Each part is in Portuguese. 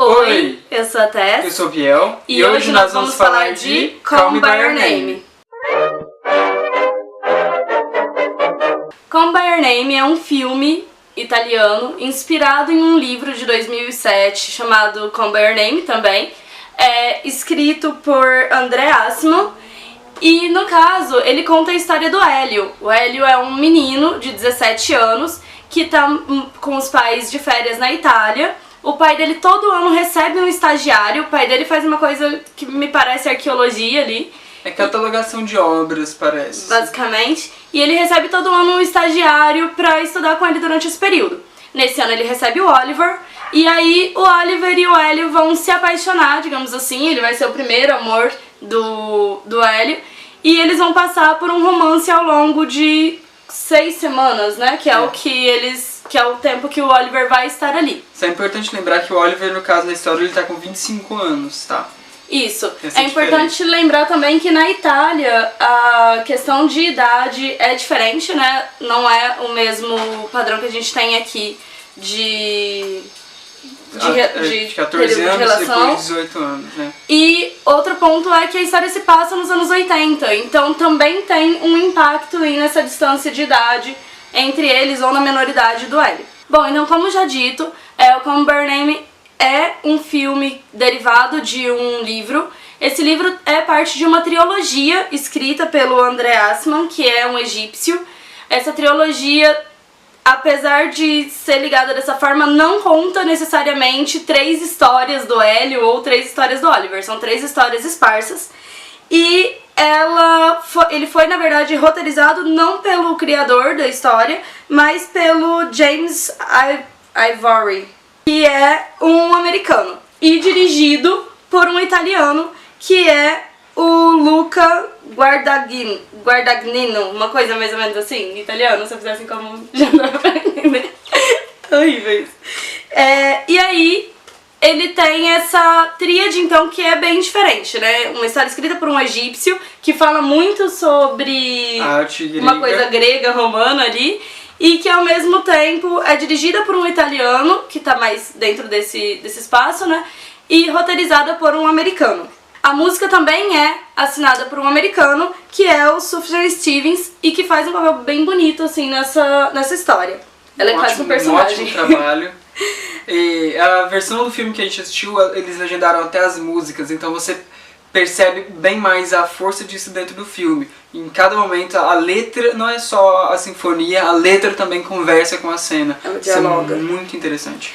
Oi, eu sou a Tess. Eu sou o Biel. E hoje nós vamos falar de Call Me By Your Name. Call Me By Your Name é um filme italiano inspirado em um livro de 2007 chamado Call Me By Your Name também. É escrito por André Assman. E no caso, ele conta a história do Hélio. O Hélio é um menino de 17 anos que tá com os pais de férias na Itália. O pai dele todo ano recebe um estagiário. O pai dele faz uma coisa que me parece arqueologia ali. É catalogação de obras, parece. Basicamente. E ele recebe todo ano um estagiário pra estudar com ele durante esse período. Nesse ano ele recebe o Oliver. E aí o Oliver e o Hélio vão se apaixonar, digamos assim. Ele vai ser o primeiro amor do Hélio. E eles vão passar por um romance ao longo de 6 semanas, né? Que é o tempo que o Oliver vai estar ali. Isso é importante lembrar que o Oliver, no caso da história, ele tá com 25 anos, tá? Isso. É importante lembrar também que na Itália a questão de idade é diferente, né? Não é o mesmo padrão que a gente tem aqui de 14 anos de relação. e depois 18 anos, né? E outro ponto é que a história se passa nos anos 80, então também tem um impacto aí nessa distância de idade entre eles ou na menoridade do Hélio. Bom, então como já dito, o Call Me By Your Name é um filme derivado de um livro. Esse livro é parte de uma trilogia escrita pelo André Assman, que é um egípcio. Essa trilogia, apesar de ser ligada dessa forma, não conta necessariamente 3 histórias do Hélio ou 3 histórias do Oliver. São 3 histórias esparsas. E ele foi, na verdade, roteirizado não pelo criador da história, mas pelo James Ivory, que é um americano. E dirigido por um italiano, que é o Luca Guadagnino, uma coisa mais ou menos assim, italiano, se eu fizesse como já dá pra entender. Horrível isso. E aí, ele tem essa tríade, então, que é bem diferente, né? Uma história escrita por um egípcio, que fala muito sobre uma coisa grega, romana ali, e que ao mesmo tempo é dirigida por um italiano, que tá mais dentro desse espaço, né? E roteirizada por um americano. A música também é assinada por um americano, que é o Sufjan Stevens, e que faz um papel bem bonito, assim, nessa história. Ela é quase um personagem. Um ótimo trabalho. E a versão do filme que a gente assistiu, eles legendaram até as músicas, então você percebe bem mais a força disso dentro do filme. Em cada momento, a letra não é só a sinfonia, a letra também conversa com a cena. Ela dialoga. Isso é muito interessante.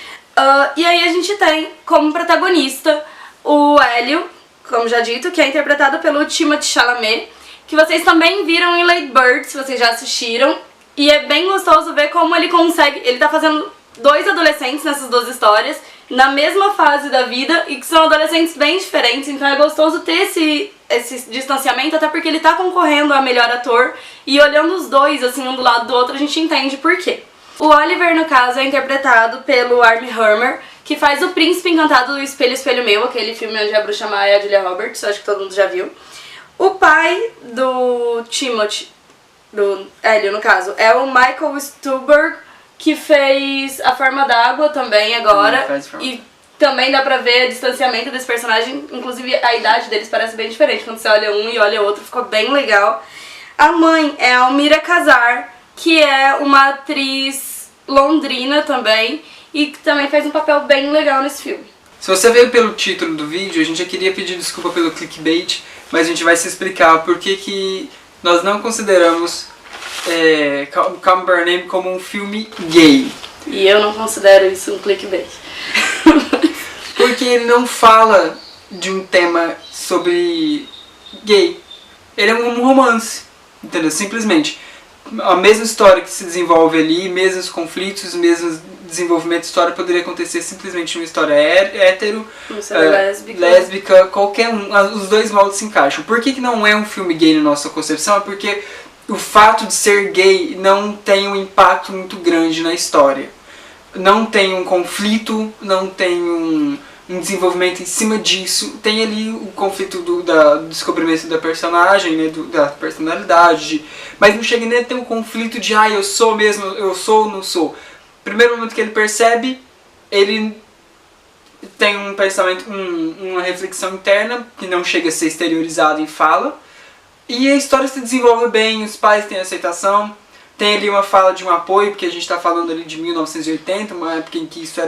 E aí a gente tem como protagonista o Hélio, como já dito, que é interpretado pelo Timothée Chalamet, que vocês também viram em Late Bird, se vocês já assistiram. E é bem gostoso ver como ele consegue... Ele tá fazendo 2 adolescentes nessas 2 histórias, na mesma fase da vida, e que são adolescentes bem diferentes, então é gostoso ter esse distanciamento, até porque ele tá concorrendo a melhor ator, e olhando os dois, assim, um do lado do outro, a gente entende por quê. O Oliver, no caso, é interpretado pelo Armie Hammer, que faz o Príncipe Encantado do Espelho, Espelho Meu, aquele filme onde a bruxa má é a Julia Roberts, acho que todo mundo já viu. O pai do Timothée, do Hélio, no caso, é o Michael Stuhlbarg, que fez A Forma d'Água também agora, e também dá pra ver o distanciamento desse personagem, inclusive a idade deles parece bem diferente, quando você olha um e olha outro, ficou bem legal. A mãe é a Almira Casar, que é uma atriz londrina também, e que também faz um papel bem legal nesse filme. Se você veio pelo título do vídeo, a gente já queria pedir desculpa pelo clickbait, mas a gente vai se explicar por que nós não consideramos Call Me By Your Name como um filme gay. E eu não considero isso um clickbait. Porque ele não fala de um tema sobre gay. Ele é um romance, entendeu? Simplesmente. A mesma história que se desenvolve ali, mesmos conflitos, mesmo desenvolvimento de história poderia acontecer simplesmente uma história hétero, lésbica, qualquer um. Os 2 moldes se encaixam. Por que não é um filme gay na nossa concepção? É porque o fato de ser gay não tem um impacto muito grande na história. Não tem um conflito, não tem um desenvolvimento em cima disso. Tem ali o conflito do descobrimento da personagem, né, da personalidade. Mas não chega nem a ter um conflito de eu sou mesmo, eu sou ou não sou. Primeiro momento que ele percebe, ele tem um pensamento, uma reflexão interna que não chega a ser exteriorizada em fala. E a história se desenvolve bem, os pais têm aceitação, tem ali uma fala de um apoio, porque a gente está falando ali de 1980, uma época em que isso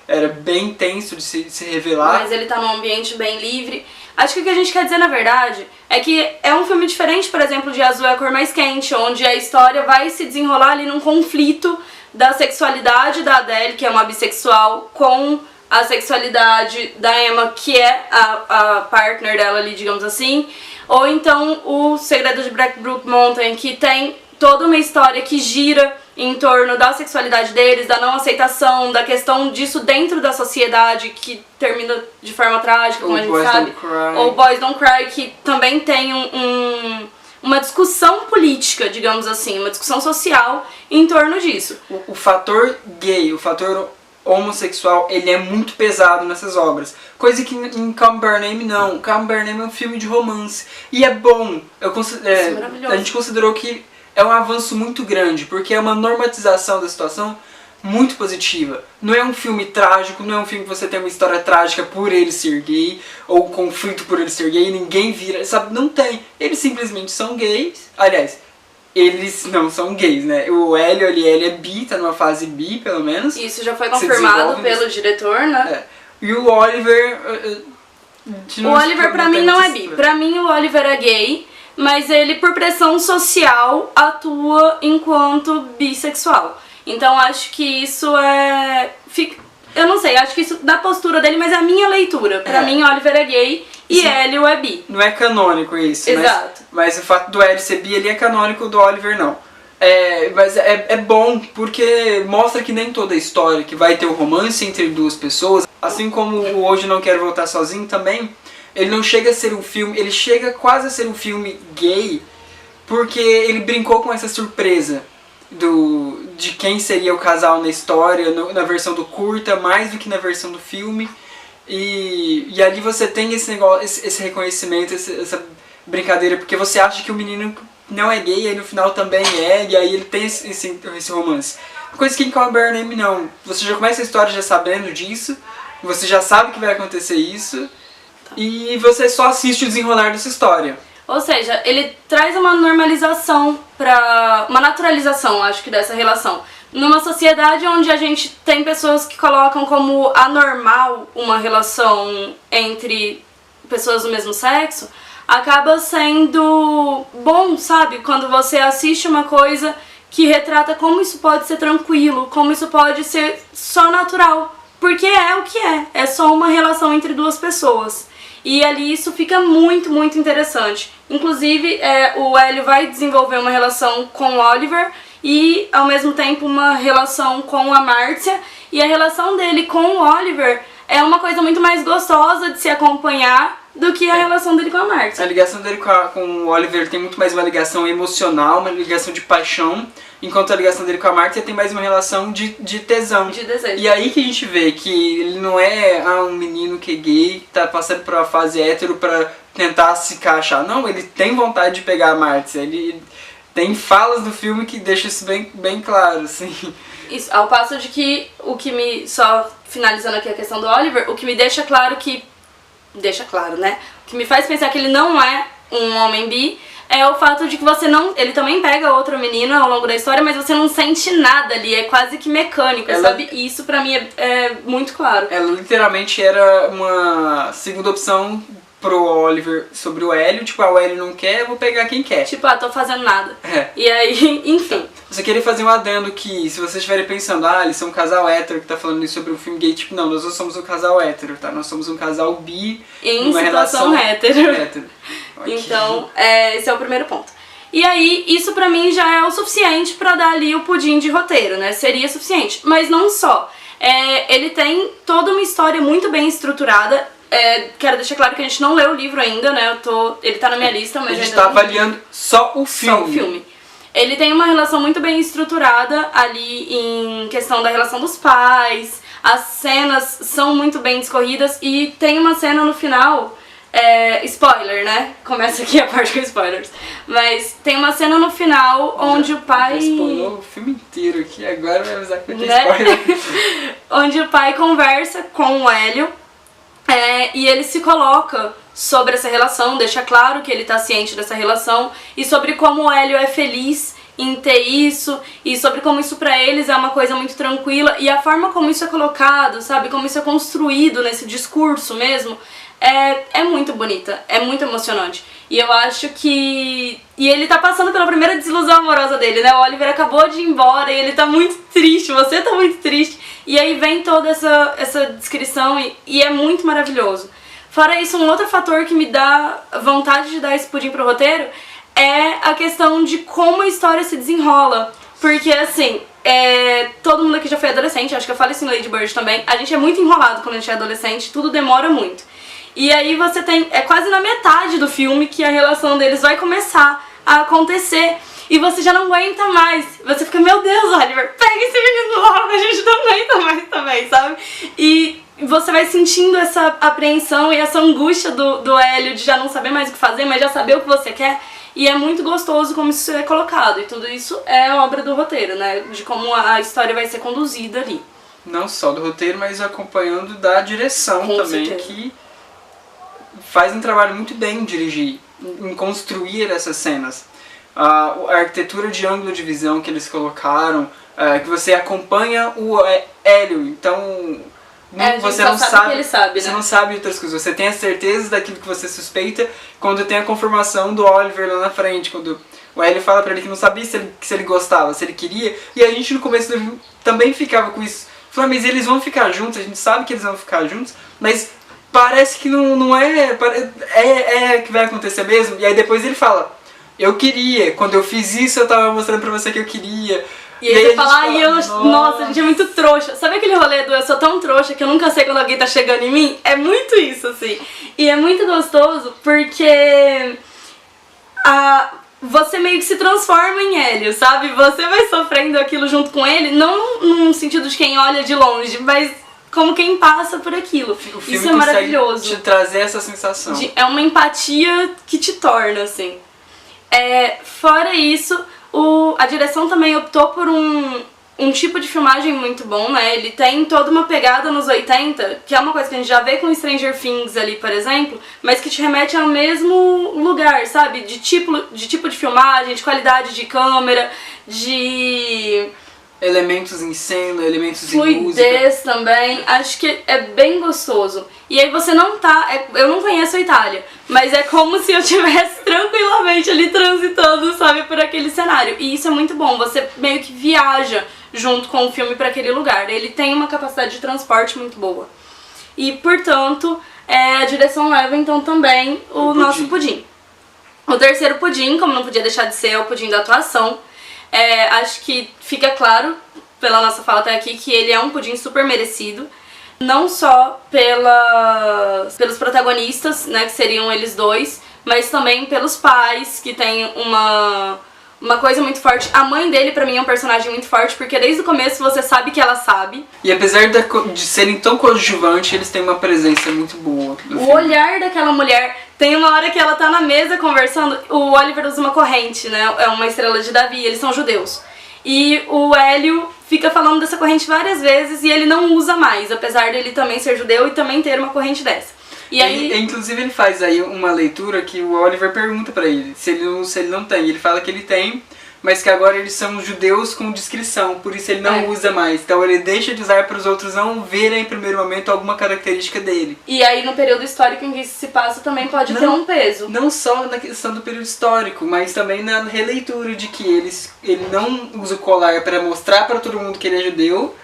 era bem tenso de se revelar. Mas ele tá num ambiente bem livre. Acho que o que a gente quer dizer, na verdade, é que é um filme diferente, por exemplo, de Azul é a Cor Mais Quente, onde a história vai se desenrolar ali num conflito da sexualidade da Adele, que é uma bissexual, com a sexualidade da Emma, que é a partner dela ali, digamos assim. Ou então o Segredo de Blackbrook Mountain, que tem toda uma história que gira em torno da sexualidade deles, da não aceitação, da questão disso dentro da sociedade, que termina de forma trágica, como a gente sabe. Ou Boys Don't Cry, que também tem uma discussão política, digamos assim, uma discussão social em torno disso. O fator gay, o fator homossexual, ele é muito pesado nessas obras. Coisa que em Come Burn Name não. Come Burn Name é um filme de romance. E é bom. A gente considerou que é um avanço muito grande, porque é uma normatização da situação muito positiva. Não é um filme trágico, não é um filme que você tem uma história trágica por ele ser gay, ou conflito por ele ser gay, e ninguém vira, sabe? Não tem. Eles simplesmente são gays. Aliás, eles não são gays, né? O Hélio ali, ele é bi, tá numa fase bi, pelo menos. Isso já foi confirmado pelo diretor, né? E o Oliver... O Oliver pra mim não é bi. Pra mim o Oliver é gay, mas ele, por pressão social, atua enquanto bissexual. Então acho que isso eu não sei, acho que isso da postura dele, mas é a minha leitura. Pra mim, Oliver é gay e Hélio é bi. Não é canônico isso, exato. Mas o fato do Hélio ser bi, ele é canônico, o do Oliver não. Mas é bom porque mostra que nem toda história que vai ter o romance entre duas pessoas, assim como o Hoje Não Quero Voltar Sozinho também, ele não chega a ser um filme, ele chega quase a ser um filme gay, porque ele brincou com essa surpresa de quem seria o casal na história, na versão do curta, mais do que na versão do filme. E ali você tem esse negócio, esse reconhecimento, essa brincadeira, porque você acha que o menino não é gay, e aí no final também e aí ele tem esse romance. Coisa que em Come Burn Name não. Você já começa a história já sabendo disso, você já sabe que vai acontecer isso, e você só assiste o desenrolar dessa história. Ou seja, ele traz uma normalização, uma naturalização, acho que, dessa relação. Numa sociedade onde a gente tem pessoas que colocam como anormal uma relação entre pessoas do mesmo sexo, acaba sendo bom, sabe? Quando você assiste uma coisa que retrata como isso pode ser tranquilo, como isso pode ser só natural. Porque é o que é só uma relação entre duas pessoas. E ali isso fica muito, muito interessante. Inclusive, o Hélio vai desenvolver uma relação com o Oliver e, ao mesmo tempo, uma relação com a Márcia. E a relação dele com o Oliver é uma coisa muito mais gostosa de se acompanhar do que a relação dele com a Márcia. A ligação dele com o Oliver tem muito mais uma ligação emocional, uma ligação de paixão, enquanto a ligação dele com a Márcia tem mais uma relação de tesão. De desejo. E aí que a gente vê que ele não é um menino que é gay, que tá passando por uma fase hétero pra tentar se encaixar. Não, ele tem vontade de pegar a Márcia. Ele tem falas do filme que deixam isso bem claro, assim. Isso, ao passo de que só finalizando aqui a questão do Oliver, o que me deixa claro né? O que me faz pensar que ele não é um homem bi é o fato de que ele também pega outra menina ao longo da história, mas você não sente nada ali, é quase que mecânico, sabe? E isso pra mim é muito claro. Ela literalmente era uma segunda opção pro Oliver sobre o Hélio, tipo, o Hélio não quer, eu vou pegar quem quer. Tipo, tô fazendo nada. E aí, enfim. Você queria fazer um adendo que, se vocês estiverem pensando, eles são um casal hétero que tá falando isso sobre um filme gay, tipo, não, nós não somos um casal hétero, tá? Nós somos um casal bi em uma situação relação hétero. Então, esse é o primeiro ponto. E aí, isso pra mim já é o suficiente pra dar ali o pudim de roteiro, né? Seria suficiente. Mas não só. Ele tem toda uma história muito bem estruturada. Quero deixar claro que a gente não leu o livro ainda, né? Ele tá na minha lista, mas a gente tá avaliando só o filme. Só o filme. Ele tem uma relação muito bem estruturada ali em questão da relação dos pais. As cenas são muito bem discorridas e tem uma cena no final Spoiler, né? Começa aqui a parte com spoilers. Mas tem uma cena no final onde o pai... Já spoilou o filme inteiro aqui, agora vai avisar que vai ter Né? spoiler. Onde o pai conversa com o Hélio e ele se coloca sobre essa relação, deixa claro que ele tá ciente dessa relação e sobre como o Hélio é feliz em ter isso e sobre como isso pra eles é uma coisa muito tranquila e a forma como isso é colocado, sabe? Como isso é construído nesse discurso mesmo, é muito bonita, é muito emocionante. E eu acho que... E ele tá passando pela primeira desilusão amorosa dele, né? O Oliver acabou de ir embora e ele tá muito triste, você tá muito triste. E aí vem toda essa descrição e é muito maravilhoso. Fora isso, um outro fator que me dá vontade de dar esse pudim pro roteiro é a questão de como a história se desenrola. Porque, assim, todo mundo aqui já foi adolescente, acho que eu falo isso em Lady Bird também. A gente é muito enrolado quando a gente é adolescente, tudo demora muito. E aí você tem, quase na metade do filme que a relação deles vai começar a acontecer. E você já não aguenta mais. Você fica, meu Deus, Oliver, pega esse menino logo, a gente não aguenta mais também, sabe? E você vai sentindo essa apreensão e essa angústia do Hélio de já não saber mais o que fazer, mas já saber o que você quer. E é muito gostoso como isso é colocado. E tudo isso é obra do roteiro, né? De como a história vai ser conduzida ali. Não só do roteiro, mas acompanhando da direção Com também, certeza. que faz um trabalho muito bem em dirigir, em construir essas cenas. A arquitetura de ângulo de visão que eles colocaram, que você acompanha o Hélio, então você não sabe que ele sabe, você né? não sabe outras coisas, você tem a certeza daquilo que você suspeita quando tem a confirmação do Oliver lá na frente, quando o Hélio fala pra ele que não sabia se ele gostava, se ele queria, e a gente no começo do filme também ficava com isso, falando, mas eles vão ficar juntos, a gente sabe que eles vão ficar juntos, mas parece que não é que vai acontecer mesmo, e aí depois ele fala, eu queria, quando eu fiz isso eu tava mostrando pra você que eu queria. E aí você fala, nossa, a gente é muito trouxa. Sabe aquele rolê do eu sou tão trouxa que eu nunca sei quando alguém tá chegando em mim? É muito isso, assim. E é muito gostoso porque você meio que se transforma em Hélio, sabe? Você vai sofrendo aquilo junto com ele, não num sentido de quem olha de longe, mas como quem passa por aquilo. O filme isso é maravilhoso. Te trazer essa sensação. É uma empatia que te torna, assim. Fora isso, a direção também optou por um tipo de filmagem muito bom, né? Ele tem toda uma pegada nos 80, que é uma coisa que a gente já vê com Stranger Things ali, por exemplo, mas que te remete ao mesmo lugar, sabe? De tipo de filmagem, de qualidade de câmera, de elementos em cena, elementos em música. fluidez também, acho que é bem gostoso. E aí você não tá... eu não conheço a Itália, mas é como se eu estivesse tranquilamente ali transitando, sabe, por aquele cenário. E isso é muito bom, você meio que viaja junto com o filme para aquele lugar. Ele tem uma capacidade de transporte muito boa. E, portanto, a direção leva então também o nosso pudim. O terceiro pudim, como não podia deixar de ser, é o pudim da atuação. Acho que fica claro, pela nossa fala até aqui, que ele é um pudim super merecido. Não só pelos protagonistas, né, que seriam eles dois, mas também pelos pais, que tem uma coisa muito forte. A mãe dele, pra mim, é um personagem muito forte, porque desde o começo você sabe que ela sabe. E apesar de serem tão coadjuvantes, eles têm uma presença muito boa no filme. O olhar daquela mulher... Tem uma hora que ela tá na mesa conversando, o Oliver usa uma corrente, né? É uma estrela de Davi, eles são judeus. E o Hélio fica falando dessa corrente várias vezes e ele não usa mais, apesar dele também ser judeu e também ter uma corrente dessa. E aí... Inclusive ele faz aí uma leitura que o Oliver pergunta pra ele se ele não tem. Ele fala que ele tem, mas que agora eles são judeus com discrição, por isso ele não usa mais. Então ele deixa de usar para os outros não verem em primeiro momento alguma característica dele. E aí no período histórico em que isso se passa também pode ter um peso. Não só na questão do período histórico, mas também na releitura de que ele não usa o colar para mostrar para todo mundo que ele é judeu,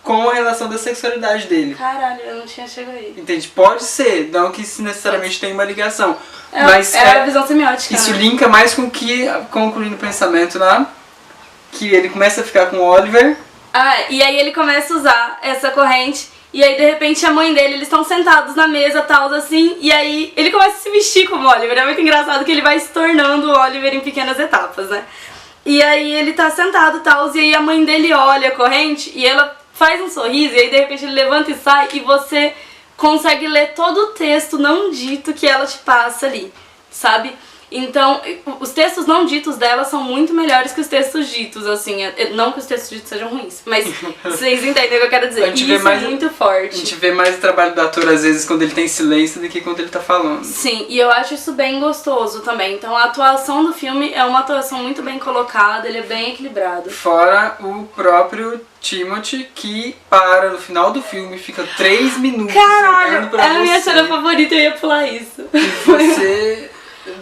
com a relação da sexualidade dele. Caralho, eu não tinha chegado aí. Entende? Pode ser, não que isso necessariamente tenha uma ligação. Mas a visão semiótica. Isso né? linka mais com o que, concluindo o pensamento lá, que ele começa a ficar com o Oliver. E aí ele começa a usar essa corrente, e aí de repente a mãe dele, eles estão sentados na mesa, tal, assim, e aí ele começa a se vestir como o Oliver. É muito engraçado que ele vai se tornando o Oliver em pequenas etapas, né? E aí ele tá sentado, tal, e aí a mãe dele olha a corrente, e ela faz um sorriso, e aí de repente ele levanta e sai, e você consegue ler todo o texto não dito que ela te passa ali, sabe? Então, os textos não ditos dela são muito melhores que os textos ditos, assim. Não que os textos ditos sejam ruins, mas vocês entendem o que eu quero dizer. E isso é muito forte. A gente vê mais o trabalho do ator, às vezes, quando ele tem silêncio do que quando ele tá falando. Sim, e eu acho isso bem gostoso também. Então, a atuação do filme é uma atuação muito bem colocada, ele é bem equilibrado. Fora o próprio Timothy, que para no final do filme, fica 3 minutos olhando pra é você. a minha cena favorita, eu ia pular isso. E você...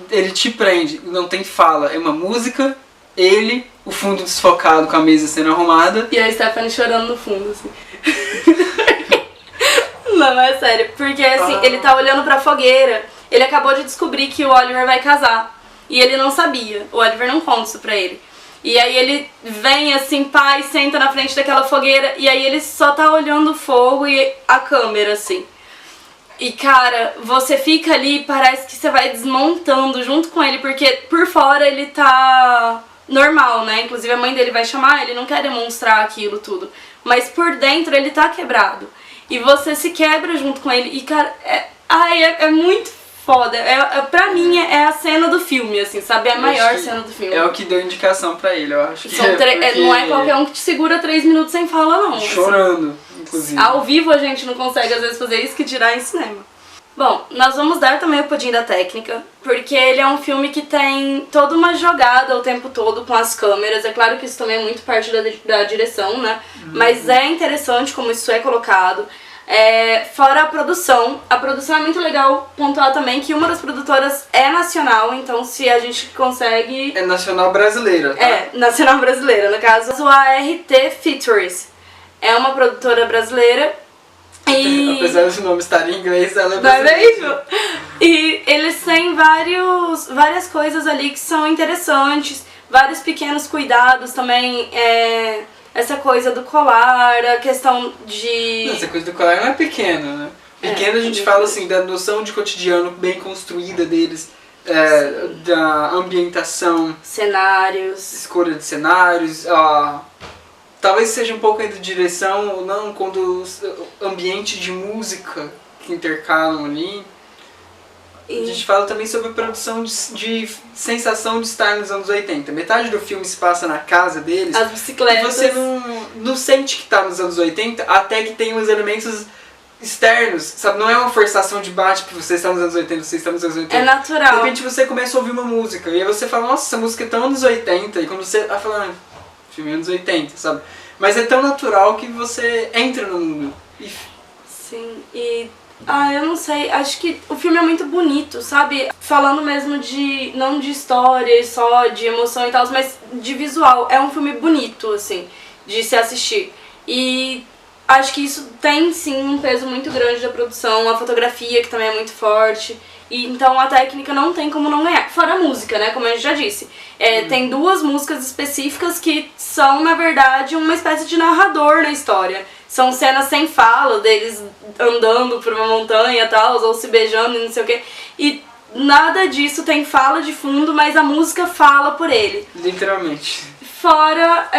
Ele te prende, não tem fala, é uma música, ele, o fundo desfocado com a mesa sendo arrumada. E a Stephanie chorando no fundo, assim. Não, é sério, porque assim, ele tá olhando pra fogueira, ele acabou de descobrir que o Oliver vai casar, e ele não sabia, o Oliver não conta isso pra ele. E aí ele vem assim, pá, e senta na frente daquela fogueira, e aí ele só tá olhando o fogo e a câmera, assim. E cara, você fica ali e parece que você vai desmontando junto com ele, porque por fora ele tá normal, né? Inclusive a mãe dele vai chamar, ele não quer demonstrar aquilo tudo. Mas por dentro ele tá quebrado. E você se quebra junto com ele. E cara, é muito foda. Pra mim é a cena do filme, assim, sabe? É a maior cena do filme. É o que deu indicação pra ele, eu acho. Não é qualquer um que te segura 3 minutos sem fala, não. Chorando, assim. inclusive. Ao vivo a gente não consegue às vezes fazer isso, que dirá em cinema. Bom, nós vamos dar também o pudim da técnica, porque ele é um filme que tem toda uma jogada o tempo todo com as câmeras. É claro que isso também é muito parte da direção, né? Mas é interessante como isso é colocado. Fora a produção é muito legal pontuar também que uma das produtoras é nacional, então se a gente consegue... É nacional brasileira, tá? É, nacional brasileira, no caso a RT Features. É uma produtora brasileira e... Apesar de o nome estar em inglês, ela é brasileira. E eles têm várias coisas ali que são interessantes, vários pequenos cuidados também, essa coisa do colar, a questão de... Não, essa coisa do colar não é pequena, né? Pequena a gente fala assim, da noção de cotidiano bem construída deles, da ambientação, cenários, escolha de cenários, talvez seja um pouco ainda de direção ou não, quando o ambiente de música que intercalam ali. A gente fala também sobre a produção de sensação de estar nos anos 80. Metade do filme se passa na casa deles. As bicicletas. E você não sente que está nos anos 80 até que tem os elementos externos, sabe? Não é uma forçação de bate que você está nos anos 80, você está nos anos 80. É natural. De repente você começa a ouvir uma música e aí você fala, nossa, essa música é tão anos 80. E quando você tá falando, filme anos 80, sabe? Mas é tão natural que você entra no mundo. Sim, e... eu não sei, acho que o filme é muito bonito, sabe? Falando mesmo não de história só, de emoção e tal, mas de visual. É um filme bonito, assim, de se assistir. E acho que isso tem, sim, um peso muito grande da produção, a fotografia, que também é muito forte. E, então a técnica não tem como não ganhar. Fora a música, né, como a gente já disse. Tem 2 músicas específicas que são, na verdade, uma espécie de narrador na história. São cenas sem fala, deles andando por uma montanha e tal, ou se beijando e não sei o quê. E nada disso tem fala de fundo, mas a música fala por ele. Literalmente. Fora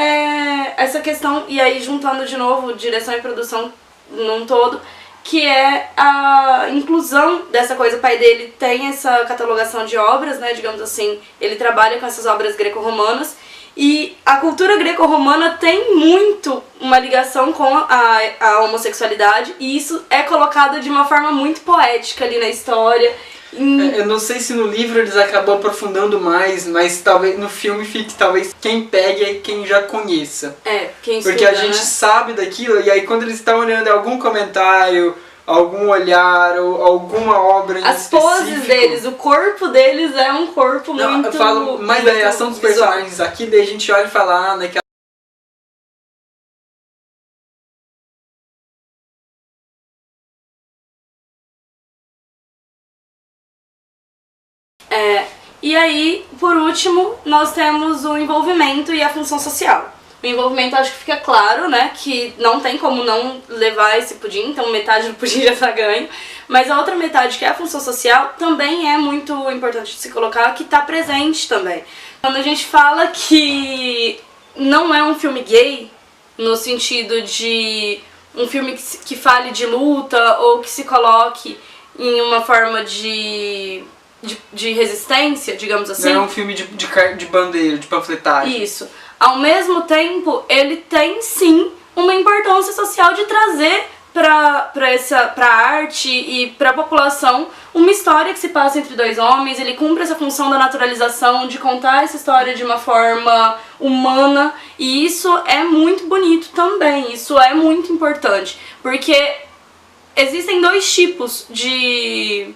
essa questão, e aí juntando de novo direção e produção num todo, que é a inclusão dessa coisa. O pai dele tem essa catalogação de obras, né, digamos assim, ele trabalha com essas obras greco-romanas. E a cultura greco-romana tem muito uma ligação com a homossexualidade, e isso é colocado de uma forma muito poética ali na história. Eu não sei se no livro eles acabam aprofundando mais, mas talvez no filme fique talvez quem pegue é quem já conheça. Quem estuda, porque a gente né? sabe daquilo, e aí quando eles estão olhando algum comentário, algum olhar ou alguma obra em as específico, poses deles, o corpo deles é um corpo muito... Eu falo mais da reação dos visual. personagens aqui, daí a gente olha e fala, naquela... E aí, por último, nós temos o envolvimento e a função social. O envolvimento, acho que fica claro, né, que não tem como não levar esse pudim, então metade do pudim já tá ganho. Mas a outra metade, que é a função social, também é muito importante de se colocar, que tá presente também. Quando a gente fala que não é um filme gay, no sentido de um filme que fale de luta ou que se coloque em uma forma de resistência, digamos assim. Não é um filme de bandeira, de panfletagem. Isso. Ao mesmo tempo, ele tem sim uma importância social de trazer pra arte e pra população uma história que se passa entre dois homens. Ele cumpre essa função da naturalização, de contar essa história de uma forma humana, e isso é muito bonito também, isso é muito importante, porque existem dois tipos de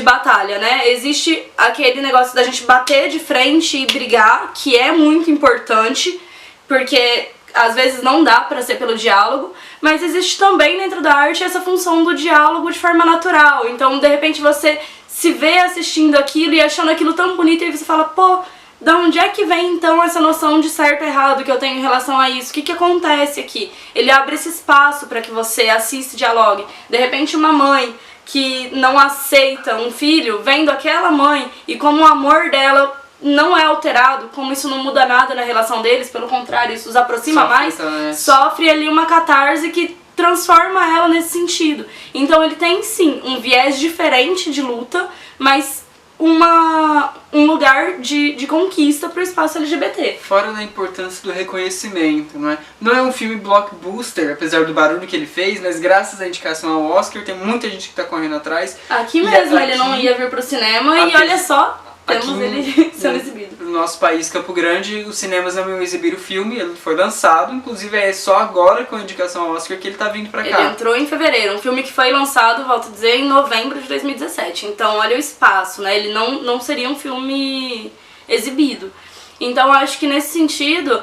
batalha, né? Existe aquele negócio da gente bater de frente e brigar, que é muito importante, porque às vezes não dá pra ser pelo diálogo, mas existe também dentro da arte essa função do diálogo de forma natural. Então, de repente, você se vê assistindo aquilo e achando aquilo tão bonito, e aí você fala, pô, da onde é que vem então essa noção de certo e errado que eu tenho em relação a isso? O que acontece aqui? Ele abre esse espaço para que você assista e dialogue. De repente, uma mãe que não aceita um filho, vendo aquela mãe e como o amor dela não é alterado, como isso não muda nada na relação deles, pelo contrário, isso os aproxima mais, sofre ali uma catarse que transforma ela nesse sentido. Então ele tem sim um viés diferente de luta, mas um lugar de conquista pro espaço LGBT. Fora da importância do reconhecimento, não é? Não é um filme blockbuster, apesar do barulho que ele fez, mas graças à indicação ao Oscar, tem muita gente que tá correndo atrás. Aqui mesmo ele não ia vir pro cinema e olha só, temos ele sendo exibido. No nosso país, Campo Grande, os cinemas não iam exibir o filme, ele foi lançado, inclusive é só agora com a indicação ao Oscar que ele tá vindo pra cá. Ele entrou em fevereiro, um filme que foi lançado, volto a dizer, em novembro de 2017. Então olha o espaço, né? Ele não seria um filme exibido. Então acho que nesse sentido,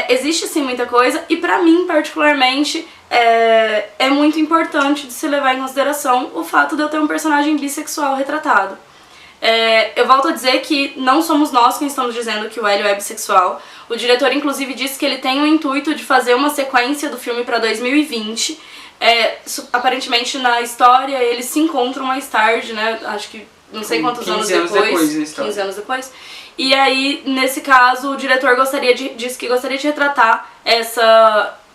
existe sim muita coisa, e pra mim particularmente é muito importante de se levar em consideração o fato de eu ter um personagem bissexual retratado. Eu volto a dizer que não somos nós quem estamos dizendo que o Hélio é bissexual. O diretor inclusive disse que ele tem o intuito de fazer uma sequência do filme para 2020. Aparentemente na história eles se encontram mais tarde, né? Acho que não sei quantos anos depois. 15 anos depois. E aí, nesse caso, o diretor disse que gostaria de retratar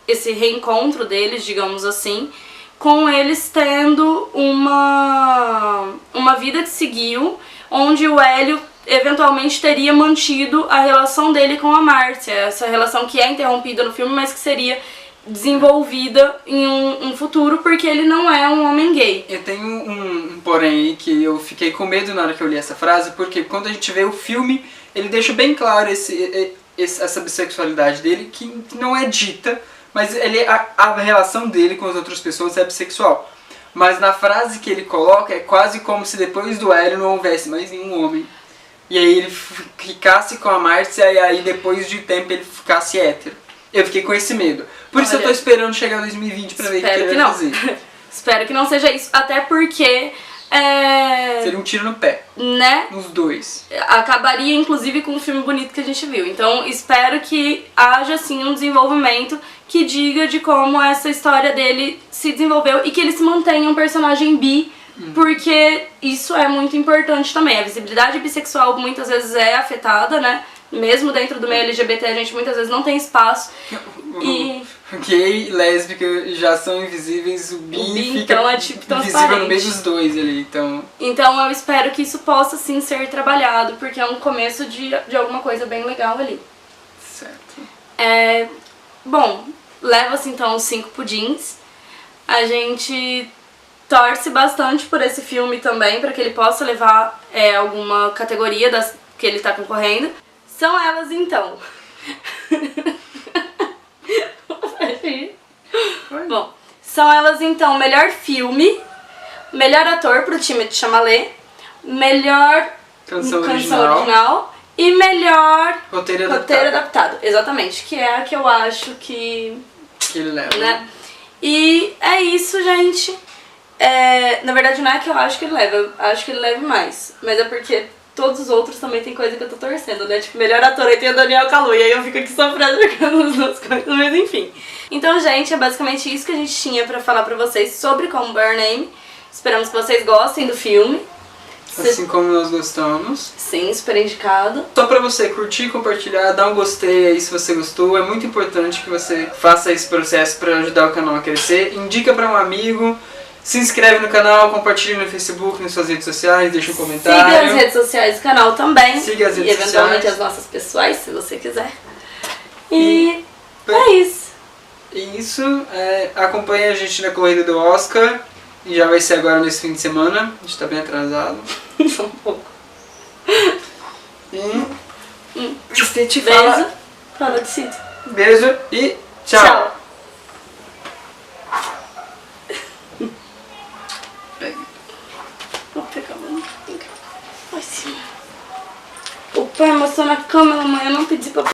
esse reencontro deles, digamos assim, com eles tendo uma vida que seguiu, onde o Hélio eventualmente teria mantido a relação dele com a Márcia, essa relação que é interrompida no filme, mas que seria desenvolvida em um futuro, porque ele não é um homem gay. Eu tenho um porém aí que eu fiquei com medo na hora que eu li essa frase, porque quando a gente vê o filme, ele deixa bem claro essa bissexualidade dele, que não é dita, mas a relação dele com as outras pessoas é bissexual. Mas na frase que ele coloca, é quase como se depois do Hélio não houvesse mais nenhum homem. E aí ele ficasse com a Márcia e aí depois de tempo ele ficasse hétero. Eu fiquei com esse medo. Por isso eu tô esperando chegar 2020 pra ver o que ele vai fazer. Espero que não seja isso, até porque... seria um tiro no pé, né? Nos dois. Acabaria inclusive com um filme bonito que a gente viu. Então espero que haja sim um desenvolvimento que diga de como essa história dele se desenvolveu e que ele se mantenha um personagem bi, porque isso é muito importante também. A visibilidade bissexual muitas vezes é afetada, né? Mesmo dentro do meio LGBT a gente muitas vezes não tem espaço. Gay, lésbica já são invisíveis, o bi fica então é tipo invisível no meio dos dois ali, então eu espero que isso possa sim ser trabalhado, porque é um começo de alguma coisa bem legal ali. Certo. Bom, leva-se então os 5 pudins. A gente torce bastante por esse filme também, para que ele possa levar alguma categoria das que ele está concorrendo. São elas então. Bom, são elas então: melhor filme, melhor ator pro Timothée Chalamet, melhor canção original e melhor roteiro adaptado. Exatamente, que é a que eu acho que ele leva, né? E é isso, gente. Na verdade não é que eu acho que ele leva, eu acho que ele leva mais, mas é porque todos os outros também tem coisa que eu tô torcendo, né? Tipo, melhor ator aí tem o Daniel Kaluuya, e aí eu fico aqui sofrendo por causa das duas coisas, mas enfim. Então, gente, é basicamente isso que a gente tinha pra falar pra vocês sobre Call Me By Your Name. Esperamos que vocês gostem do filme. assim como nós gostamos. Sim, super indicado. Só pra você curtir, compartilhar, dar um gostei aí se você gostou. É muito importante que você faça esse processo pra ajudar o canal a crescer. Indica pra um amigo, se inscreve no canal, compartilha no Facebook, nas suas redes sociais, deixa um comentário. Siga as redes sociais do canal também. Siga as redes e eventualmente sociais. as nossas pessoais, se você quiser. E é isso. Isso, acompanhe a gente na corrida do Oscar. E já vai ser agora nesse fim de semana. A gente tá bem atrasado. Só um pouco. E você te Beijo. fala. Fala de Cito. Beijo e tchau. Pega. Vou pegar a mão. Ai, sim. O pai mostrou na câmera, mãe. Eu não pedi pra...